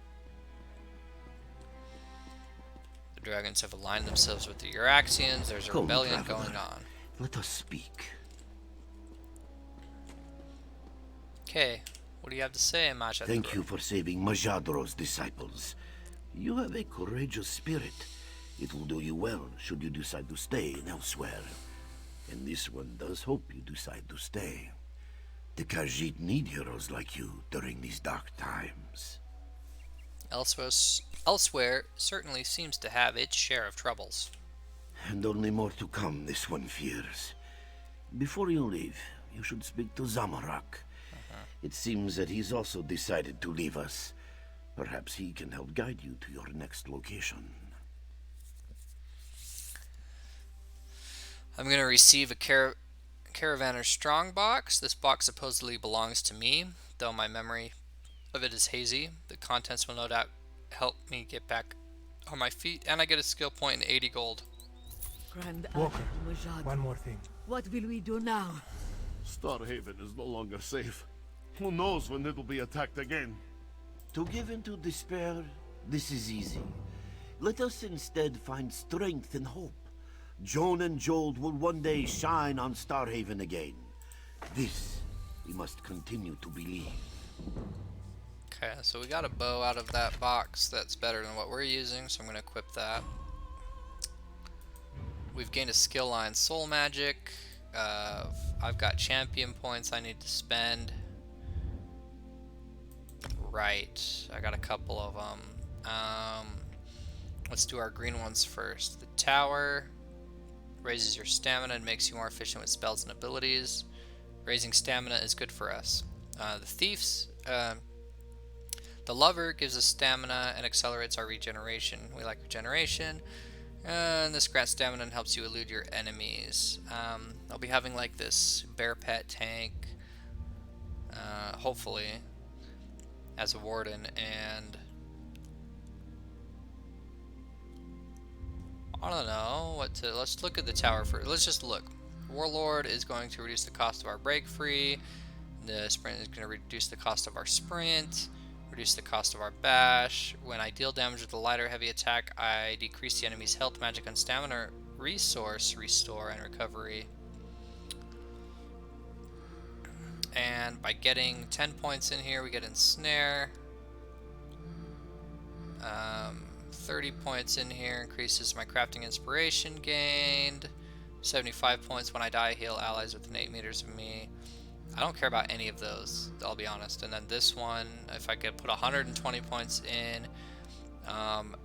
The dragons have aligned themselves with the Euraxians. There's a Come, rebellion traveler. going on. Let us speak. Okay, what do you have to say, Majadro? Thank you for saving Majadro's disciples. You have a courageous spirit. It will do you well should you decide to stay elsewhere. And this one does hope you decide to stay. The Khajiit need heroes like you during these dark times. Elsewhere certainly seems to have its share of troubles. And only more to come, this one fears. Before you leave, you should speak to Zamorak. It seems that he's also decided to leave us. Perhaps he can help guide you to your next location. I'm going to receive a Caravaner's Strong box. This box supposedly belongs to me, though my memory of it is hazy. The contents will no doubt help me get back on my feet, and I get a skill point and 80 gold. Grand Walker, Admiral Majad, one more thing. what will we do now? Starhaven is no longer safe. Who knows when it'll be attacked again? To give in to despair, this is easy. Let us instead find strength and hope. Joan and Jold will one day shine on Starhaven again. This we must continue to believe. Okay, so we got a bow out of that box that's better than what we're using, so I'm going to equip that. We've gained a skill line, Soul Magic. I've got champion points I need to spend. Right, I got a couple of them. Let's do our green ones first. The tower raises your stamina and makes you more efficient with spells and abilities. Raising stamina is good for us. The thieves, the lover gives us stamina and accelerates our regeneration. We like regeneration. And this grants stamina and helps you elude your enemies. I'll be having like this bear pet tank, hopefully, as a warden, and I don't know what to. Let's look at the tower first. Let's just look. Warlord is going to reduce the cost of our break free. The sprint is going to reduce the cost of our sprint. Reduce the cost of our bash. When I deal damage with a light or heavy attack, I decrease the enemy's health, magic, and stamina resource restore and recovery. And by getting 10 points in here, we get ensnare. 30 points in here increases my crafting inspiration gained. 75 points when I die, heal allies within 8 meters of me. I don't care about any of those, I'll be honest. And then this one, if I could put 120 points in,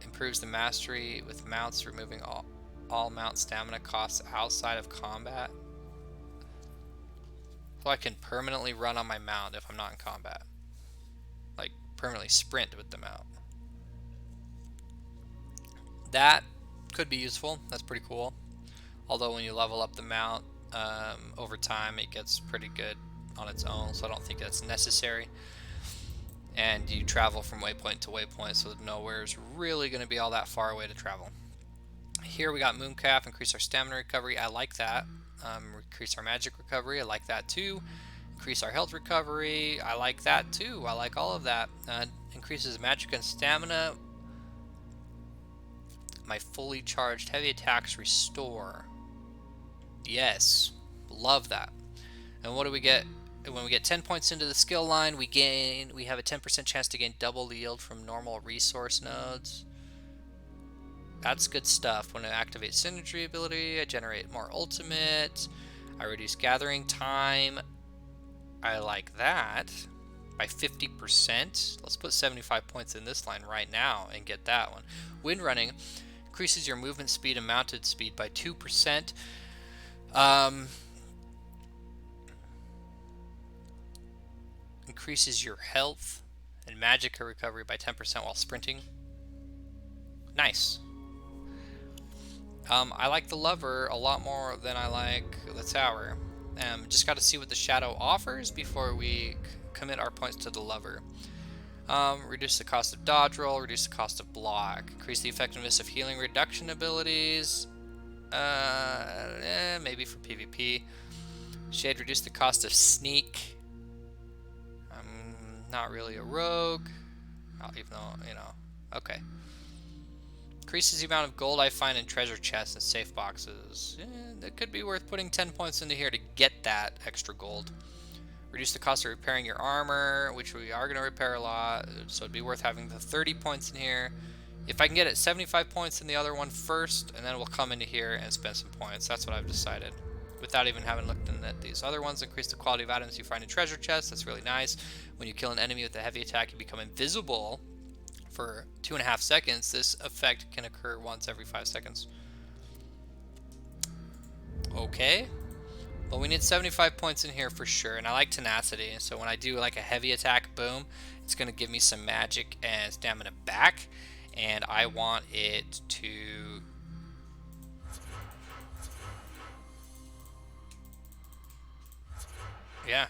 improves the mastery with mounts, removing all mount stamina costs outside of combat. So I can permanently run on my mount if I'm not in combat. Like, permanently sprint with the mount. That could be useful. That's pretty cool. Although when you level up the mount over time, it gets pretty good on its own, so I don't think that's necessary. And you travel from waypoint to waypoint, so nowhere is really going to be all that far away to travel. Here we got Mooncap, increase our stamina recovery. I like that. Increase our magic recovery. I like that too. Increase our health recovery. I like that too. I like all of that. Increases magic and stamina. My fully charged heavy attacks restore. Yes, love that. And what do we get? When we get 10 points into the skill line, we have a 10% chance to gain double the yield from normal resource nodes. That's good stuff. When I activate synergy ability, I generate more ultimate. I reduce gathering time. I like that. By 50%. Let's put 75 points in this line right now and get that one. Wind running increases your movement speed and mounted speed by 2%. Increases your health and magic recovery by 10% while sprinting. Nice. I like the lever a lot more than I like the tower. Just got to see what the shadow offers before we commit our points to the lever. Reduce the cost of dodge roll, reduce the cost of block, increase the effectiveness of healing reduction abilities. Maybe for PvP. Shade, reduce the cost of sneak. I'm not really a rogue, even though, you know. Okay. Increases the amount of gold I find in treasure chests and safe boxes. That could be worth putting 10 points into here to get that extra gold. Reduce the cost of repairing your armor, which we are going to repair a lot, so it'd be worth having the 30 points in here. If I can get it 75 points in the other one first, and then we'll come into here and spend some points. That's what I've decided. Without even having looked at these other ones. Increase the quality of items you find in treasure chests. That's really nice. When you kill an enemy with a heavy attack, you become invisible for 2.5 seconds. This effect can occur once every 5 seconds. Okay. But we need 75 points in here for sure, and I like tenacity, so when I do like a heavy attack, boom, it's going to give me some magic and stamina back, and I want it to... Yeah.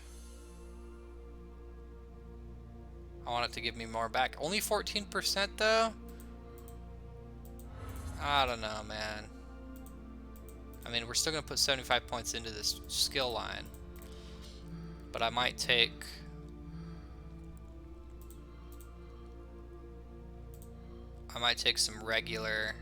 I want it to give me more back. Only 14% though? I don't know, man. I mean, we're still going to put 75 points into this skill line. But I might take... some regular...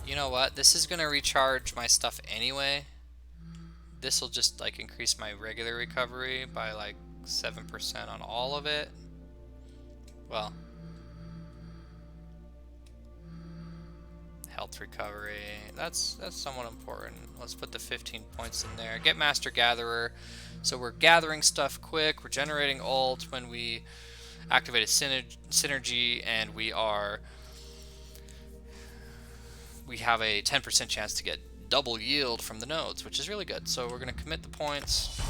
You know what? This is going to recharge my stuff anyway. This will just like increase my regular recovery by like 7% on all of it. Well, health recovery, that's somewhat important. Let's put the 15 points in there. Get Master Gatherer, so we're gathering stuff quick. We're generating ult when we activate a synergy, and we have a 10% chance to get double yield from the nodes, which is really good. So we're going to commit the points,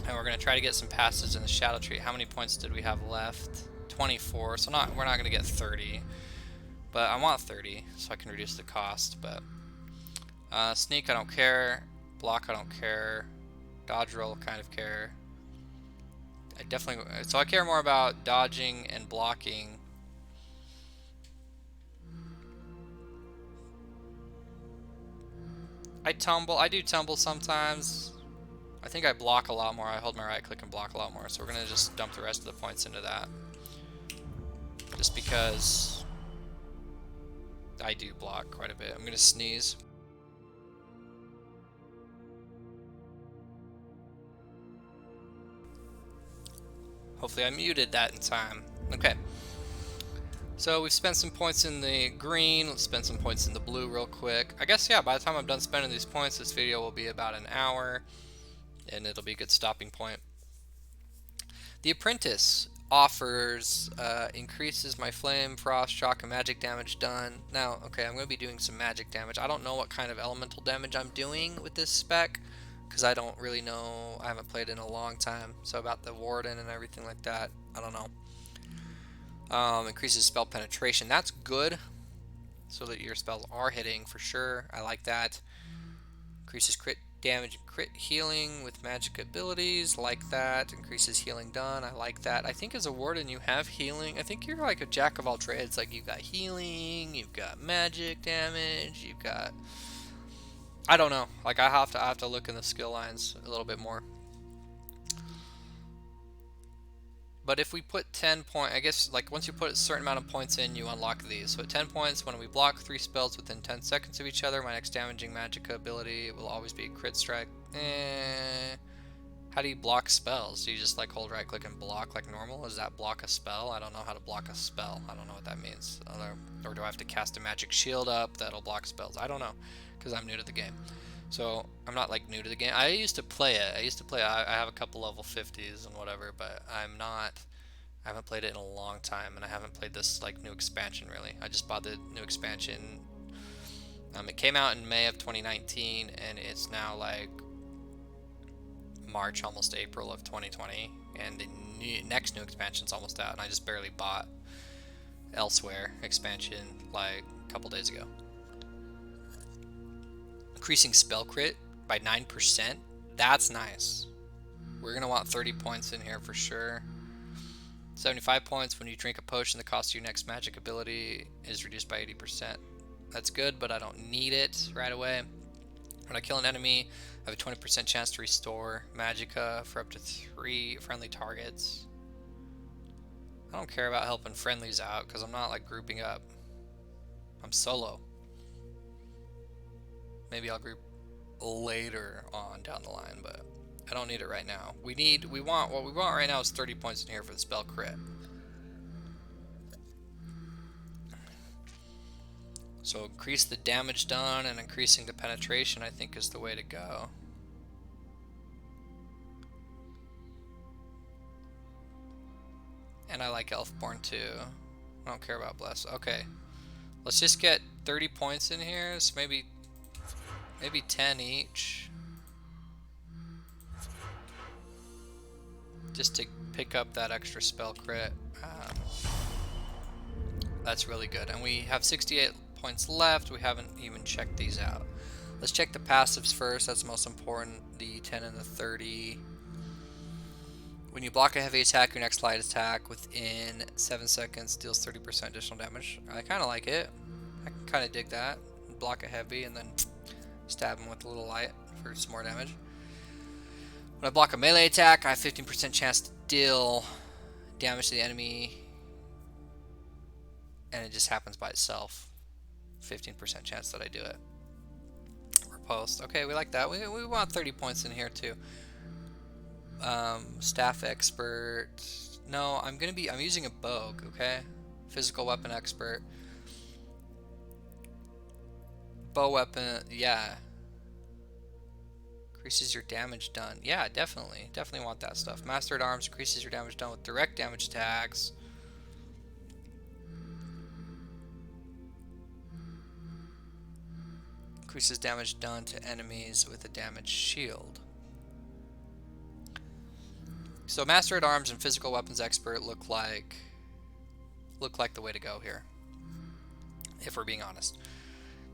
and we're going to try to get some passes in the Shadow Tree. How many points did we have left? 24. So we're not going to get 30, but I want 30 so I can reduce the cost. But sneak, I don't care. Block, I don't care. Dodge roll, kind of care. So I care more about dodging and blocking. I do tumble sometimes. I think I block a lot more. I hold my right click and block a lot more. So we're going to just dump the rest of the points into that. Just because I do block quite a bit. I'm going to sneeze. Hopefully I muted that in time. Okay. So we've spent some points in the green, let's spend some points in the blue real quick. I guess, yeah, by the time I'm done spending these points, this video will be about an hour, and it'll be a good stopping point. The Apprentice offers, increases my flame, frost, shock, and magic damage done. Now, okay, I'm going to be doing some magic damage. I don't know what kind of elemental damage I'm doing with this spec, because I don't really know, I haven't played in a long time, so about the Warden and everything like that, I don't know. Increases spell penetration. That's good, so that your spells are hitting for sure. I like that. Increases crit damage and crit healing with magic abilities. Like that. Increases healing done. I like that. I think as a Warden you have healing. I think you're like a jack of all trades. Like you've got healing, you've got magic damage, you've got... I don't know. Like I have to look in the skill lines a little bit more. But if we put 10 points, I guess like once you put a certain amount of points in, you unlock these. So at 10 points, when we block 3 spells within 10 seconds of each other, my next damaging magic ability will always be crit strike. How do you block spells? Do you just like hold right click and block like normal? Does that block a spell? I don't know how to block a spell. I don't know what that means. Or do I have to cast a magic shield up that'll block spells? I don't know, because I'm new to the game. So I'm not like new to the game. I used to play it. I have a couple level 50s and whatever, but I haven't played it in a long time, and I haven't played this like new expansion really. I just bought the new expansion. It came out in May of 2019, and it's now like March, almost April of 2020, and the next new expansion's almost out, and I just barely bought Elsewhere expansion like a couple days ago. Increasing spell crit by 9%. That's nice. We're going to want 30 points in here for sure. 75 points when you drink a potion. The cost of your next magic ability is reduced by 80%. That's good, but I don't need it right away. When I kill an enemy, I have a 20% chance to restore magicka for up to 3 friendly targets. I don't care about helping friendlies out because I'm not like grouping up. I'm solo. Maybe I'll group later on down the line, but I don't need it right now. What we want right now is 30 points in here for the spell crit. So increase the damage done, and increasing the penetration I think is the way to go. And I like Elfborn too. I don't care about Bless. Okay. Let's just get 30 points in here. So maybe 10 each. Just to pick up that extra spell crit. That's really good. And we have 68 points left. We haven't even checked these out. Let's check the passives first. That's the most important. The 10 and the 30. When you block a heavy attack, your next light attack within 7 seconds deals 30% additional damage. I kind of like it. I kind of dig that. Block a heavy and then stab him with a little light for some more damage. When I block a melee attack, I have 15% chance to deal damage to the enemy. And it just happens by itself. 15% chance that I do it. Riposte. Okay, we like that. We want 30 points in here too. Staff expert. No, I'm using a bow, okay? Physical weapon expert. Bow weapon, yeah. Increases your damage done. Yeah, definitely. Definitely want that stuff. Master at Arms increases your damage done with direct damage attacks. Increases damage done to enemies with a damage shield. So Master at Arms and Physical Weapons Expert look like the way to go here, if we're being honest.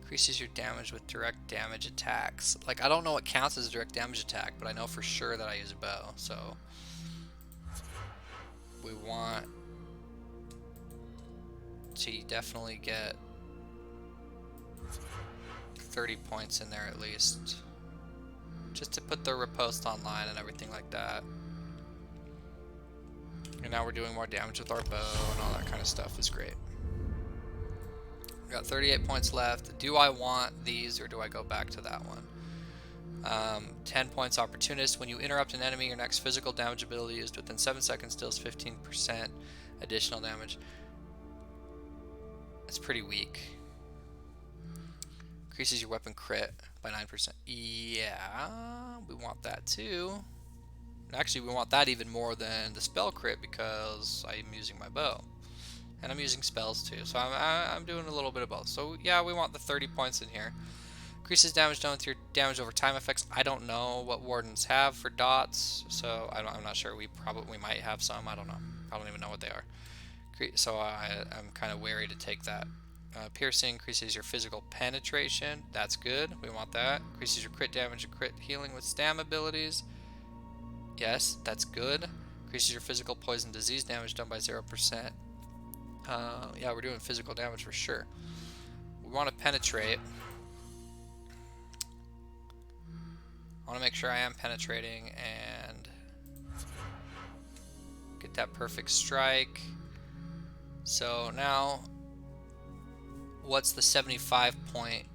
Increases your damage with direct damage attacks. Like, I don't know what counts as a direct damage attack, but I know for sure that I use a bow, so we want to definitely get 30 points in there at least, just to put the riposte online and everything like that. And now we're doing more damage with our bow and all that kind of stuff is great. We got 38 points left. Do I want these or do I go back to that one? 10 points Opportunist. When you interrupt an enemy, your next physical damage ability used within 7 seconds deals 15% additional damage. It's pretty weak. Increases your weapon crit by 9%. Yeah, we want that too. Actually, we want that even more than the spell crit because I'm using my bow. And I'm using spells too, so I'm doing a little bit of both. So yeah, we want the 30 points in here. Increases damage done with your damage over time effects. I don't know what Wardens have for dots, so I'm not sure. We might have some. I don't know. I don't even know what they are. So I'm kind of wary to take that. Piercing increases your physical penetration. That's good. We want that. Increases your crit damage and crit healing with stam abilities. Yes, that's good. Increases your physical poison disease damage done by 0%. Yeah, we're doing physical damage for sure. We want to penetrate. I want to make sure I am penetrating and get that perfect strike. So now, what's the 75 point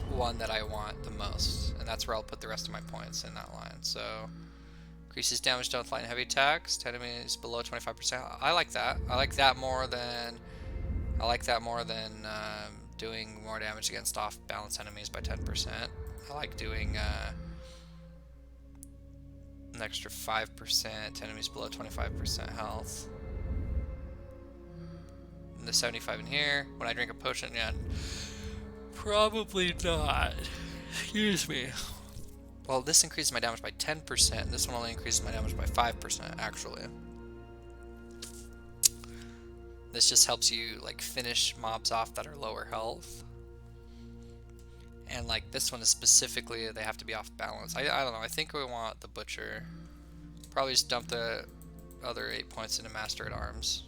one that I want the most? And that's where I'll put the rest of my points in that line. So increases damage done with light and heavy attacks to enemies below 25%. I like that. I like that more than doing more damage against off balance enemies by 10%. I like doing an extra 5% to enemies below 25% health. And the 75 in here. When I drink a potion, yeah, probably not. Excuse me. Well, this increases my damage by 10%. This one only increases my damage by 5%, actually. This just helps you, like, finish mobs off that are lower health. And, like, this one is specifically, they have to be off balance. I don't know. I think we want the Butcher. Probably just dump the other 8 points into Master at Arms.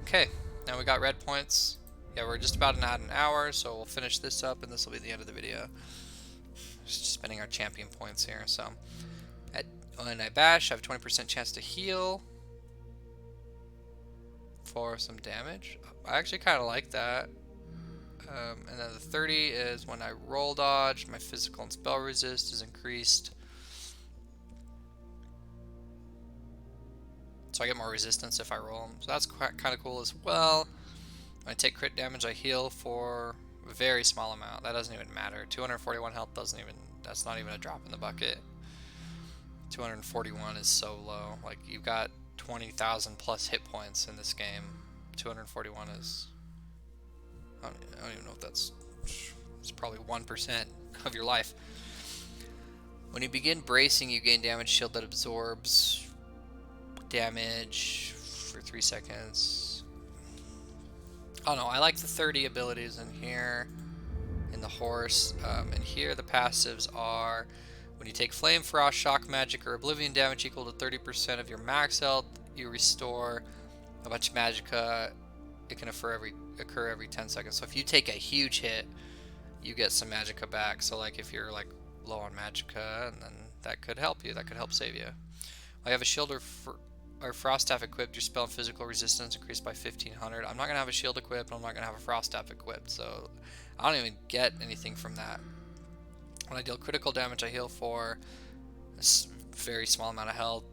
Okay, now we got red points. Yeah, we're just about at an hour, so we'll finish this up, and this will be the end of the video. Just spending our champion points here. So, when I bash, I have a 20% chance to heal for some damage. I actually kind of like that. And then the 30 is when I roll dodge, my physical and spell resist is increased. So I get more resistance if I roll them. So that's kind of cool as well. When I take crit damage, I heal for a very small amount. That doesn't even matter. 241 health doesn't even, that's not even a drop in the bucket. 241 is so low. Like, you've got 20,000 plus hit points in this game. 241 is, I don't even know if it's probably 1% of your life. When you begin bracing, you gain damage shield that absorbs damage for 3 seconds. Oh no, I like the 30 abilities in here, in the horse. And here the passives are, when you take Flame, Frost, Shock Magic, or Oblivion damage equal to 30% of your max health, you restore a bunch of Magicka. It can occur every 10 seconds. So if you take a huge hit, you get some Magicka back. So like if you're like low on Magicka, and then that could help you. That could help save you. I have a shield or Frost Staff equipped. Your spell and physical resistance increased by 1500. I'm not gonna have a shield equipped. I'm not gonna have a Frost Staff equipped. So I don't even get anything from that. When I deal critical damage, I heal for a very small amount of health.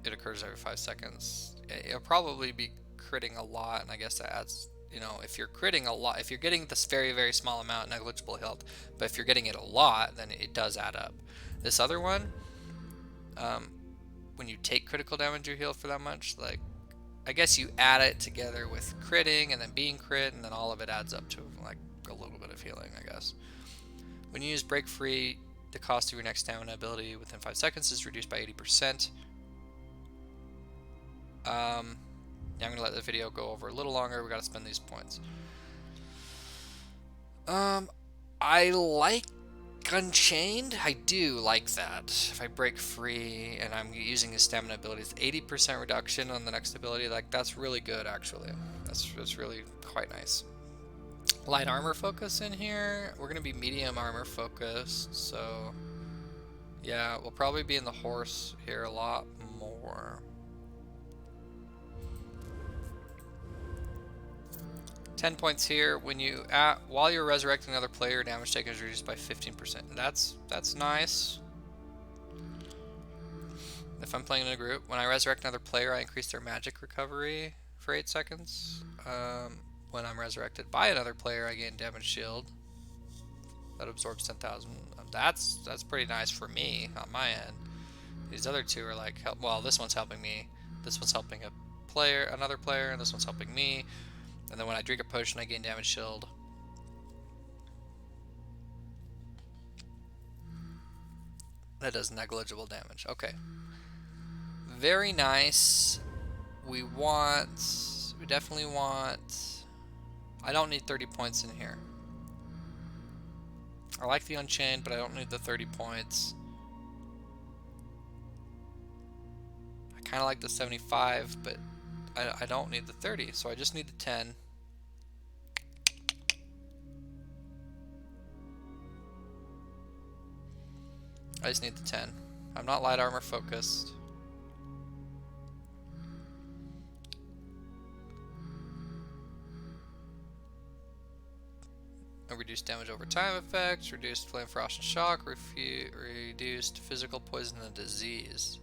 It occurs every 5 seconds. It'll probably be critting a lot, and I guess that adds, you know, if you're critting a lot, if you're getting this very, very small amount, negligible health, but if you're getting it a lot, then it does add up. This other one, when you take critical damage, you heal for that much. Like, I guess you add it together with critting and then being crit, and then all of it adds up to like a little bit of healing, I guess. When you use Break Free, the cost of your next stamina ability within 5 seconds is reduced by 80%. Yeah, I'm going to let the video go over a little longer. We got to spend these points. I like Unchained. I do like that. If I break free and I'm using his stamina ability, it's 80% reduction on the next ability. Like, that's really good, actually. That's really quite nice. Light armor focus in here. We're going to be medium armor focused, so yeah, we'll probably be in the horse here a lot more. 10 points here. When you while you're resurrecting another player, damage taken is reduced by 15%. That's nice. If I'm playing in a group, when I resurrect another player, I increase their magic recovery for 8 seconds. When I'm resurrected by another player, I gain damage shield that absorbs 10,000. That's pretty nice for me on my end. These other two are like help. Well, this one's helping me. This one's helping another player, and this one's helping me. And then when I drink a potion, I gain damage shield. That does negligible damage. Okay. Very nice. We definitely want... I don't need 30 points in here. I like the Unchained, but I don't need the 30 points. I kind of like the 75, but I don't need the 30, so I just need the 10. I just need the 10. I'm not light armor focused. A reduced damage over time effects, reduced flame, frost, and shock, reduced physical poison and disease.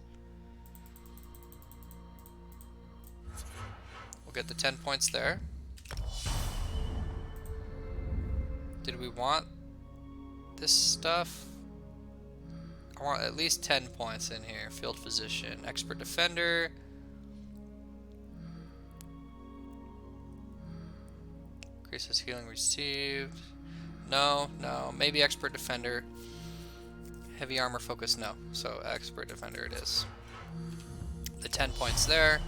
We'll get the 10 points there. Did we want this stuff? I want at least 10 points in here. Field Physician, Expert Defender. Increases healing received. No, maybe Expert Defender. Heavy armor focus, no. So expert defender it is. The 10 points there.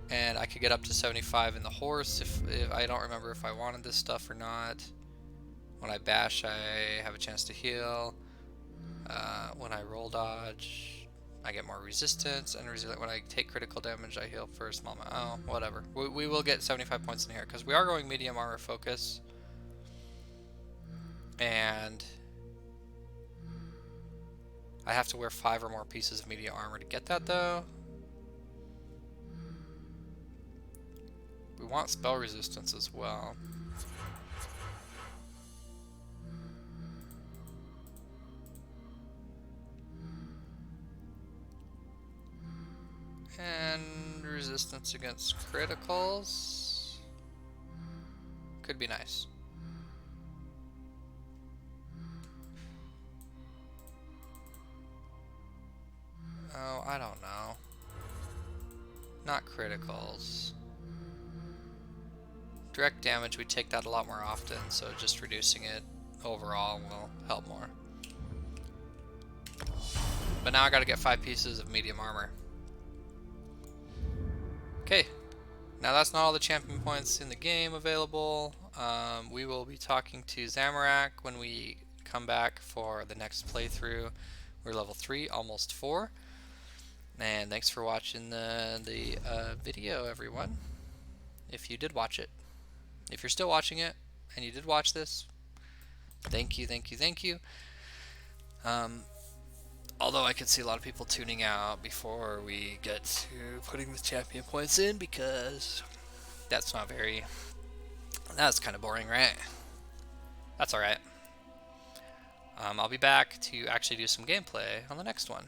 And I could get up to 75 in the horse if I don't remember if I wanted this stuff or not. When I bash, I have a chance to heal. When I roll dodge, I get more resistance. And when I take critical damage, I heal for a small amount. Oh, whatever. We will get 75 points in here because we are going medium armor focus. And I have to wear 5 or more pieces of medium armor to get that though. We want spell resistance as well. And resistance against criticals could be nice. Oh, I don't know. Not criticals. Direct damage, we take that a lot more often, so just reducing it overall will help more. But now I gotta get 5 pieces of medium armor. Okay, now that's not all the champion points in the game available. We will be talking to Zamorak when we come back for the next playthrough. We're level 3, almost 4. And thanks for watching the video, everyone. If you did watch it. If you're still watching it, and you did watch this, thank you, thank you, thank you. Although I could see a lot of people tuning out before we get to putting the champion points in, because that's kind of boring, right? That's alright. I'll be back to actually do some gameplay on the next one.